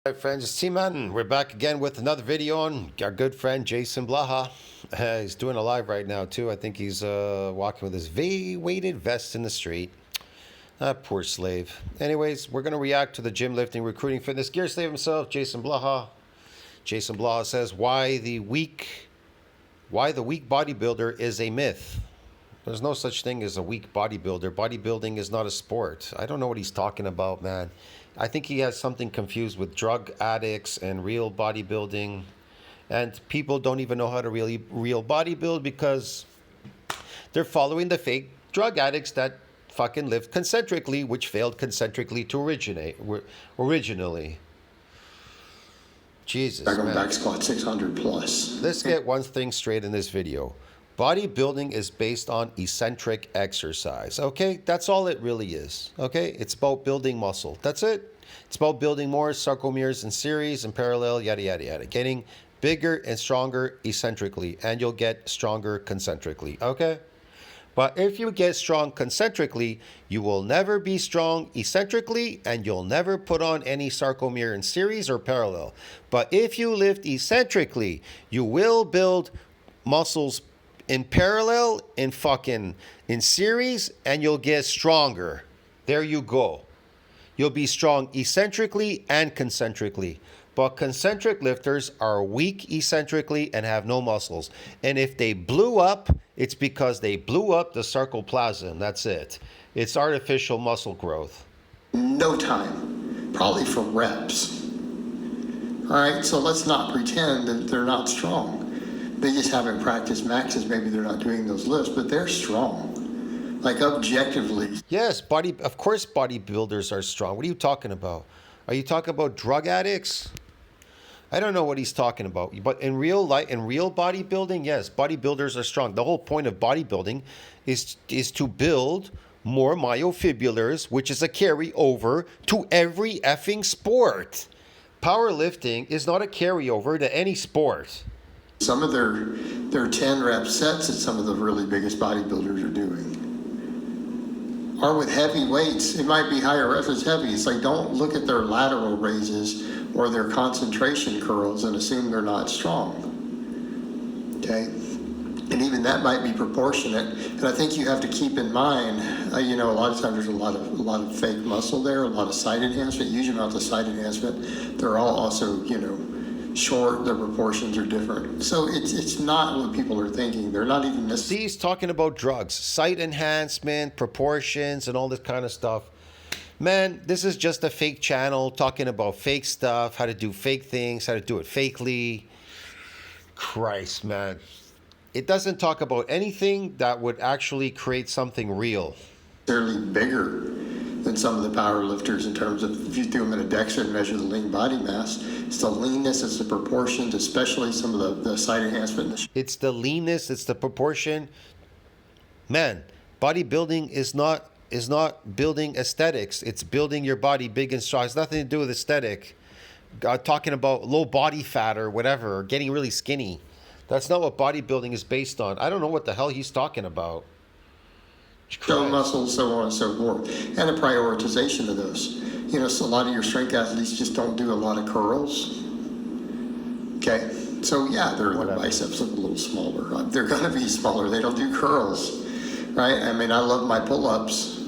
Hi friends, it's T-Man. We're back again with another video on our good friend Jason Blaha. He's doing a live right now too. I think he's walking with his weighted vest in the street. Poor slave. Anyways, we're going to react to the gym, lifting, recruiting, fitness gear slave himself, Jason Blaha. Jason Blaha says why the weak bodybuilder is a myth. There's no such thing as a weak bodybuilder. Bodybuilding is not a sport. I don't know what he's talking about, man. I think he has something confused with drug addicts and real bodybuilding. And people don't even know how to real bodybuild because they're following the fake drug addicts that fucking lived concentrically, which failed concentrically to originally. Jesus, man. Back squat 600 plus. Let's get one thing straight in this video. Bodybuilding is based on eccentric exercise, okay? That's all it really is, okay? It's about building muscle. That's it. It's about building more sarcomeres in series and parallel, yada, yada, yada. Getting bigger and stronger eccentrically, and you'll get stronger concentrically, okay? But if you get strong concentrically, you will never be strong eccentrically, and you'll never put on any sarcomere in series or parallel. But if you lift eccentrically, you will build muscles in parallel, in series, and you'll get stronger. There you go. You'll be strong eccentrically and concentrically. But concentric lifters are weak eccentrically and have no muscles. And if they blew up, it's because they blew up the sarcoplasm. That's it. It's artificial muscle growth. No time, probably for reps. All right, so let's not pretend that they're not strong. They just haven't practiced maxes. Maybe they're not doing those lifts, but they're strong. Like objectively. Yes, of course bodybuilders are strong. What are you talking about? Are you talking about drug addicts? I don't know what he's talking about. But in real life, in real bodybuilding, yes, bodybuilders are strong. The whole point of bodybuilding is to build more myofibulars, which is a carryover to every effing sport. Powerlifting is not a carryover to any sport. Some of their 10 rep sets that some of the really biggest bodybuilders are doing are with heavy weights. It might be higher reps as heavy. It's like, don't look at their lateral raises or their concentration curls and assume they're not strong. Okay? And even that might be proportionate. And I think you have to keep in mind, a lot of times there's a lot of fake muscle there, a lot of side enhancement, huge amounts of side enhancement. They're all also, short, their proportions are different. So it's not what people are thinking. They're not even See, he's talking about drugs, site enhancement, proportions, and all this kind of stuff. Man, this is just a fake channel talking about fake stuff, how to do fake things, how to do it fakely. Christ, man. It doesn't talk about anything that would actually create something real. Fairly bigger than some of the power lifters in terms of, if you do them in a DEXA and measure the lean body mass, it's the leanness, it's the proportions, especially some of the side enhancement. It's the leanness, it's the proportion. Man, bodybuilding is not building aesthetics. It's building your body big and strong. It's nothing to do with aesthetic. Talking about low body fat or whatever, or getting really skinny. That's not what bodybuilding is based on. I don't know what the hell he's talking about. Show muscles, so on and so forth, and a prioritization of those. So a lot of your strength athletes just don't do a lot of curls. Okay, so yeah, their biceps look a little smaller. They're gonna be smaller. They don't do curls, right? I mean, I love my pull-ups.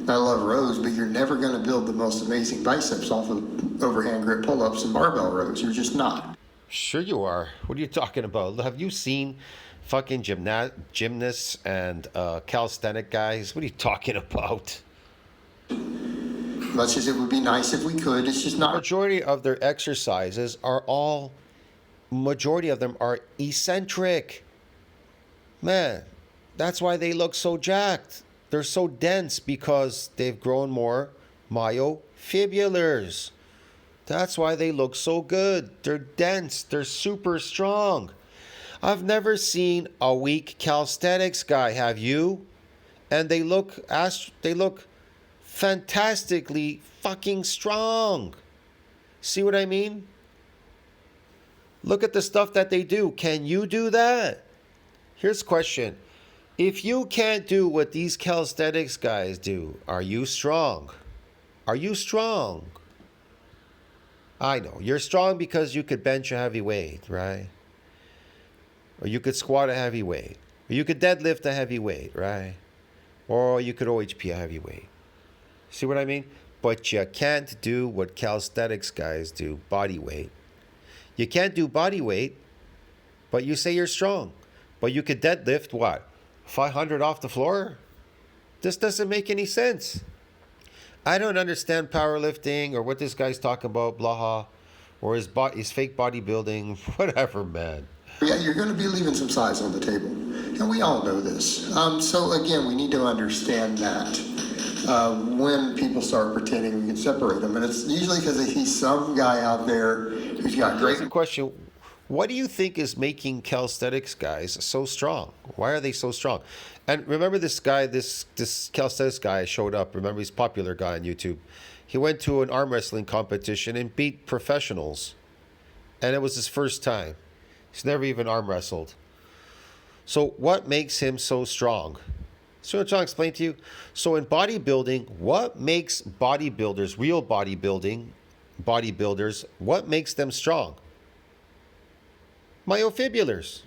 I love rows, but you're never gonna build the most amazing biceps off of overhand grip pull-ups and barbell rows. You're just not. Sure you are. What are you talking about? Have you seen fucking gymnasts and calisthenic guys? What are you talking about? Much as it would be nice if we could, it's just not. Majority of their exercises majority of them are eccentric. Man, that's why they look so jacked. They're so dense because they've grown more myofibulars. That's why they look so good. They're dense. They're super strong. I've never seen a weak calisthenics guy, have you? And they look fantastically fucking strong. See what I mean? Look at the stuff that they do. Can you do that? Here's a question. If you can't do what these calisthenics guys do, are you strong? Are you strong? I know. You're strong because you could bench a heavy weight, right? Or you could squat a heavy weight. Or you could deadlift a heavy weight, right? Or you could OHP a heavy weight. See what I mean? But you can't do what calisthenics guys do, body weight. You can't do body weight, but you say you're strong. But you could deadlift what? 500 off the floor? This doesn't make any sense. I don't understand powerlifting or what this guy's talking about, blah, or his fake bodybuilding, whatever, man. Yeah, you're going to be leaving some size on the table. And we all know this. So again, we need to understand that when people start pretending we can separate them. And it's usually because they see some guy out there who's got great... Here's a question. What do you think is making calisthenics guys so strong? Why are they so strong? And remember this guy, this calisthenics guy showed up. Remember, he's a popular guy on YouTube. He went to an arm wrestling competition and beat professionals. And it was his first time. He's never even arm wrestled. So what makes him so strong? So I'm trying to explain to you. So in bodybuilding, what makes bodybuilders, real bodybuilders, what makes them strong? Myofibulars.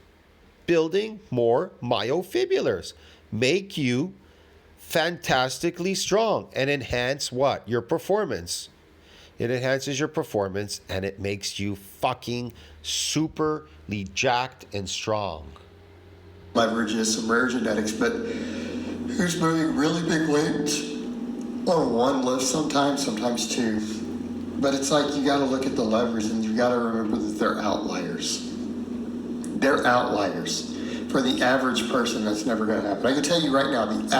Building more myofibulars. Make you fantastically strong and enhance what? Your performance. It enhances your performance and it makes you fucking superly jacked and strong. Leverages some rare genetics, but who's moving really big weights on one lift sometimes two. But it's like you got to look at the leverage and you got to remember that they're outliers. They're outliers. For the average person, that's never going to happen. I can tell you right now, the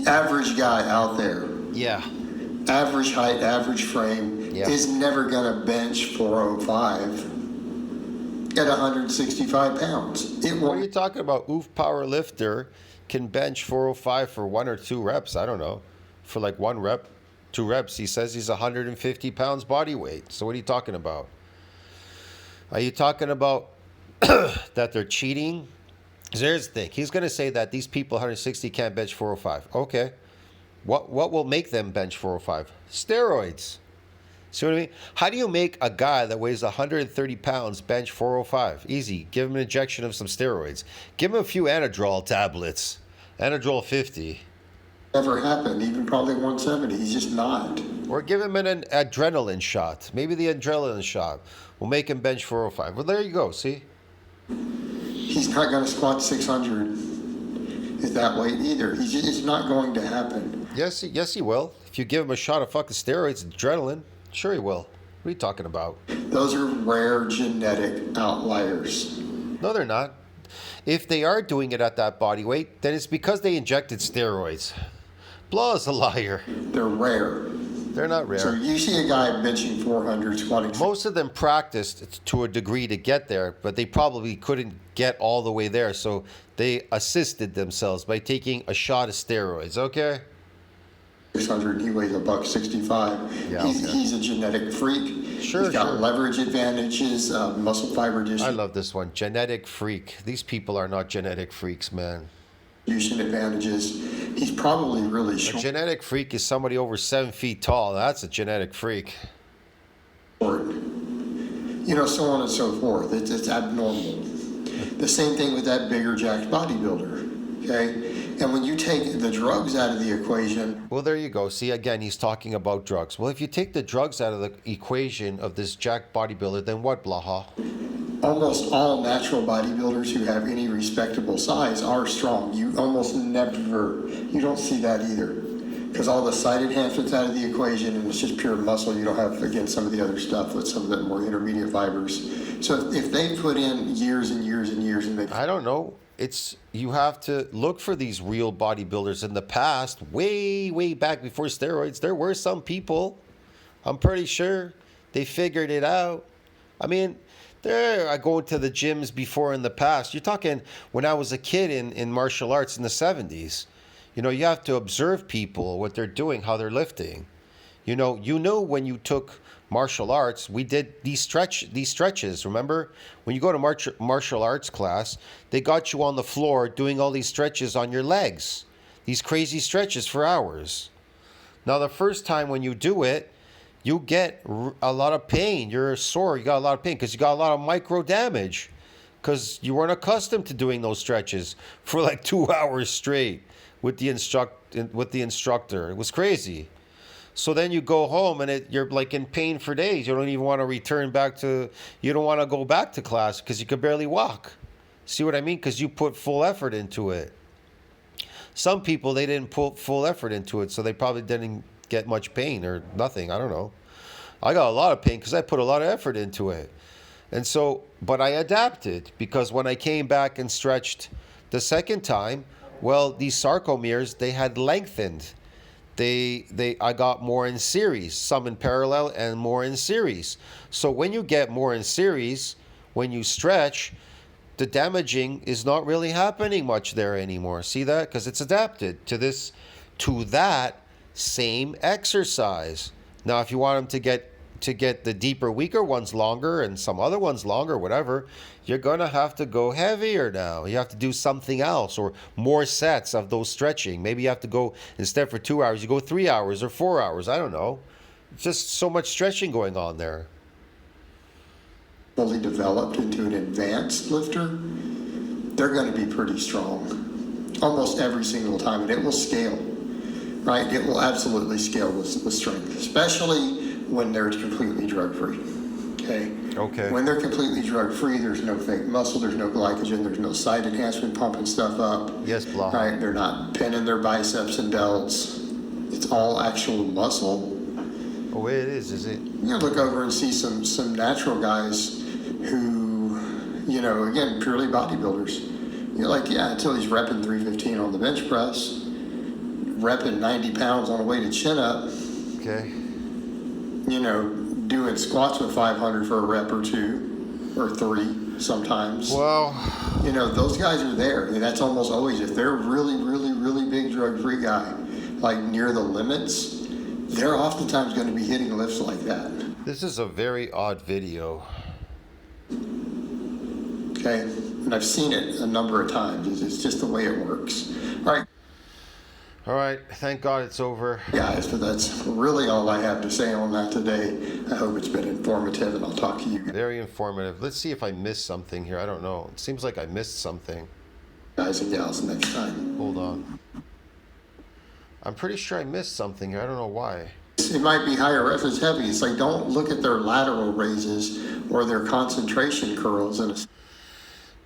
average guy out there, yeah, average height, average frame, yeah, is never going to bench 405 at 165 pounds. What are you talking about? Oof power lifter can bench 405 for 1 or 2 reps. I don't know. For like 1 rep, 2 reps. He says he's 150 pounds body weight. So what are you talking about? Are you talking about that they're cheating? Because here's the thing. He's going to say that these people 160 can't bench 405. Okay. What will make them bench 405? Steroids. See what I mean? How do you make a guy that weighs 130 pounds bench 405? Easy. Give him an injection of some steroids. Give him a few Anadrol tablets. Anadrol 50. Never happened, even probably 170. He's just not. Or give him an adrenaline shot. Maybe the adrenaline shot will make him bench 405. Well, there you go. See? He's not going to squat 600 at that weight either. It's not going to happen. Yes, he will. If you give him a shot of fucking steroids, adrenaline, sure he will. What are you talking about? Those are rare genetic outliers. No, they're not. If they are doing it at that body weight, then it's because they injected steroids. Blah is a liar. They're rare. They're not rare. So you see a guy benching 400, squatting... Most of them practiced to a degree to get there, but they probably couldn't get all the way there, so they assisted themselves by taking a shot of steroids, okay? 600, he weighs $165. Yeah, he's a genetic freak. Sure, he's got sure. leverage advantages, muscle fiber I love this one. Genetic freak. These people are not genetic freaks, man. distribution advantages. He's probably really A short. genetic freak is somebody over 7 feet tall. That's a genetic freak. You know, so on and so forth. It's abnormal. The same thing with that bigger jacked bodybuilder. Okay? And when you take the drugs out of the equation. Well, there you go. See, again, he's talking about drugs. Well, if you take the drugs out of the equation of this jacked bodybuilder, then what, Blaha? Almost all natural bodybuilders who have any respectable size are strong. You almost never, you don't see that either. Because all the side enhancements out of the equation and it's just pure muscle. You don't have, again, some of the other stuff with some of the more intermediate fibers. So if they put in years and years and years and they... I don't know. You have to look for these real bodybuilders in the past, way back before steroids. There were some people, I'm pretty sure, they figured it out. I mean, I go to the gyms before in the past. You're talking when I was a kid in martial arts in the 70s. You know, you have to observe people, what they're doing, how they're lifting. You know when you took martial arts, we did these stretches, remember? When you go to martial arts class, they got you on the floor doing all these stretches on your legs. These crazy stretches for hours. Now, the first time when you do it, you get a lot of pain. You're sore. You got a lot of pain because you got a lot of micro damage because you weren't accustomed to doing those stretches for like 2 hours straight with the instructor. It was crazy. So then you go home and you're like in pain for days. You don't even want to you don't want to go back to class because you could barely walk. See what I mean? Because you put full effort into it. Some people, they didn't put full effort into it, so they probably didn't get much pain or nothing. I don't know. I got a lot of pain because I put a lot of effort into it. And so, but I adapted because when I came back and stretched the second time, well, these sarcomeres, they had lengthened. I got more in series, some in parallel and more in series. So when you get more in series, when you stretch, the damaging is not really happening much there anymore. See that? Because it's adapted to that same exercise. Now, if you want them to get the deeper, weaker ones longer and some other ones longer, whatever, you're going to have to go heavier now. You have to do something else or more sets of those stretching. Maybe you have to go, instead for 2 hours, you go 3 hours or 4 hours. I don't know. It's just so much stretching going on there. Fully developed into an advanced lifter, they're going to be pretty strong almost every single time, and it will scale, right? It will absolutely scale with strength, especially when they're completely drug-free. Okay. When they're completely drug-free, there's no fake muscle, there's no glycogen, there's no side enhancement pumping stuff up. Yes, blah. Right? They're not pinning their biceps and delts. It's all actual muscle. Oh, it is it? You look over and see some natural guys who, again, purely bodybuilders. You're like, yeah, until he's repping 315 on the bench press, repping 90 pounds on a weighted chin up. Okay. Doing squats with 500 for a rep or two or three sometimes. Well, those guys are there. I mean, that's almost always, if they're really, really, really big drug-free guy, like near the limits, they're oftentimes going to be hitting lifts like that. this is a very odd video. Okay, and I've seen it a number of times. It's just the way it works. All right, thank God it's over. Guys, but that's really all I have to say on that today. I hope it's been informative, and I'll talk to you Very informative. Let's see if I missed something here. I don't know. It seems like I missed something. guys and gals next time. Hold on. I'm pretty sure I missed something here. I don't know why. It might be higher rep is heavy. It's like, don't look at their lateral raises or their concentration curls.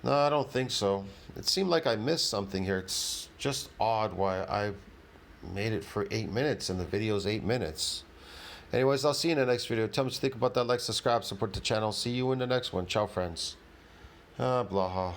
No, I don't think so. It seemed like I missed something here. It's just odd why I made it for 8 minutes and the video's 8 minutes. Anyways, I'll see you in the next video. Tell me what you think about that. Like, subscribe, support the channel. See you in the next one. Ciao, friends. Blaha.